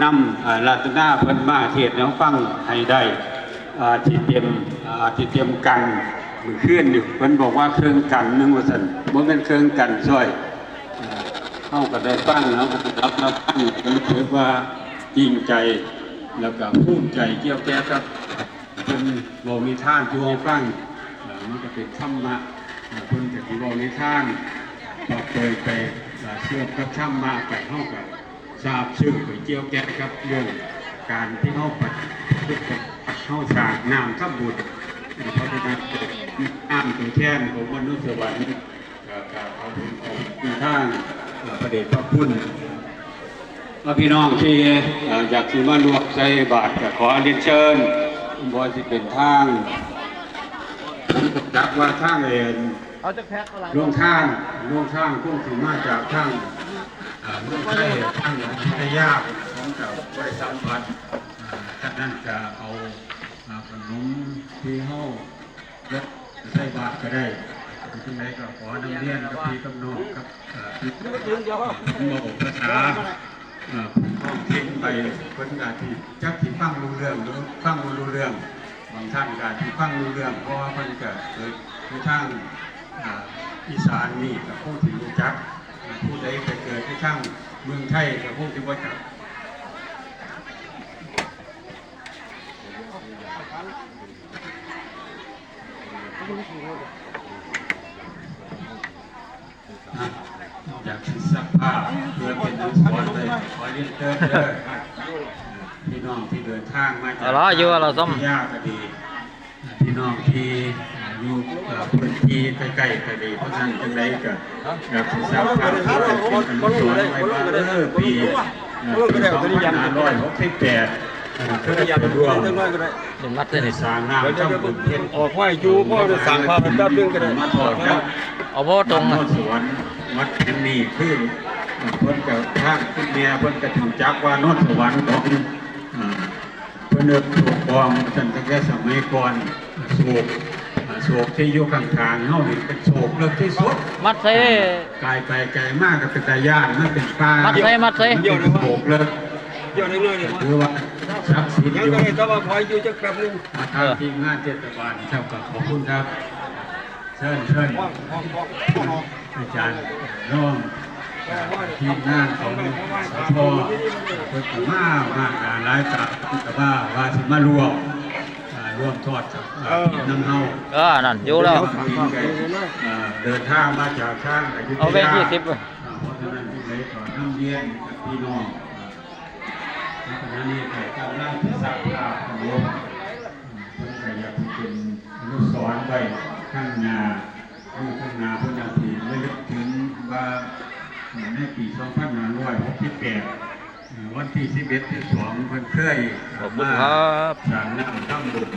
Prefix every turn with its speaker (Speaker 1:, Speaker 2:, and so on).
Speaker 1: นำรัตนาเพิ่นมาเทศน์แล้วฟังให้ได้ที่เตรียมกันมือขึ้นอยู่เพิ่นบอกว่าเครื่องกันนึงว่าซั่นบ่แม่นเครื่องกันซอยเฮาก็ได้ฟังแล้วก็รับฟังก็รู้สึกว่าจริงใจแล้วก็ภูมิใจเกี่ยวแก่กับเพิ่นบ่มีท่านที่เฮาฟังมันก็เป็นธรรมะเพิ่นก็สิบ่มีท่านก็เคยไปเชื่อมกับธรรมะไปเฮาก็ทราบซึ้งไปเกี่ยวแก่กับเรื่องการที่เฮาปฏิบัติเข้าสร้างน้ำทับบุญเพราะฉะนั้นน้ำตัวแทนของมนุษย์สวรรค์กับเอาบุญของทางประเดชพระคุณพี่น้องที่อยากที่มารวมใจบาตรขอเรียนเชิญบ่สิเป็นทางผมจักว่าทางเองร่วงทางคงถึงมาจากทางเมืองไทยทางพัทยาของเก่าบริษัทวัดท่านนั้นจะเอาขนมที่เฮาและใส่บาตรก็ได้ที่ไหนก็ขอนำเรียนกับพี่กับน้องกับพี่มาบอกภาษาท้องถิ่นไปคนกาที่จักที่ฟังรู้เรื่องหรือฟังรู้เรื่องบางท่านกาที่ฟังรู้เรื่องเพราะว่าเพิ่นเกิดในทางอีสานนี่กับผู้ที่รู้จักผู้ใดไปเกิดที่ทางเมืองไทยกับผู้ที่รู้จักอยากสักภาพเพื่อเป็นนักสอนเลยขอเรียนเชิญเลยพี่น้องที่เดินทางมาจากที่ยากก็ดีพี่น้องที่อยู่พื้นที่ใกล้ๆก็ดีเพราะฉะนั้นจังไดก็อยากศึกษาภาพที่เป็นการสอนไว้ว่าปี2568เพื่อจะรวมสร้างน้ำจำบุญเพ็ญ
Speaker 2: ออกไหวอยู่พ่อจะสั่งพาเป็นแป๊บนึงก็ได้
Speaker 1: มาถอดครับ
Speaker 3: เอาพ่อตรง
Speaker 1: สวนวัดแห่งนี้คือเพิ่นกับทางคุณแม่เพิ่นก็ถึงจักว่านนสวรรค์ของเพิ่นถูกปลอมตั้งแต่สมัยก่อนโศกที่อยู่ข้างทางเฮานี่เป็นโศกเลิกที่สุด
Speaker 3: มัดเซ่
Speaker 1: กายไปไกลมากก็เป็นตาย่านมันเป็นป่า
Speaker 3: มัดเซ่
Speaker 1: เดี๋ยวโศกเลิก
Speaker 2: เดี๋ยวนึงนี่
Speaker 1: คือว่าทรัพย์สิน
Speaker 2: ยังก็ให้ตะว่าพอยอยู่จักแป๊บนึง
Speaker 1: มาทางทีมงานเทศบาลครับขอบคุณครับเชิญอาจารย์น้องทีมงานของสพเพิ่นมาหลายตับแต่ว่าสิมารวมทอดน้ำเฮา
Speaker 3: นั่นอยู่แล้ว
Speaker 1: เดินทางมาจากทางอยุธยา
Speaker 3: เอาไป20
Speaker 1: เพราะฉะนั้นที่ไหนก็น้ำเย็นกับพี่น้องเพราะฉะนั้นนี่แต่กำลังที่สร้างภาพของโลกเพิ่นก็อยากเป็นอนุสรณ์ไว้ข้างหน้าเพื่อนที่ระลึกถึงว่าในปี2568วันที่11 ที่ 2เพิ่นเคยมาสร้างน้ำทั้งบุญ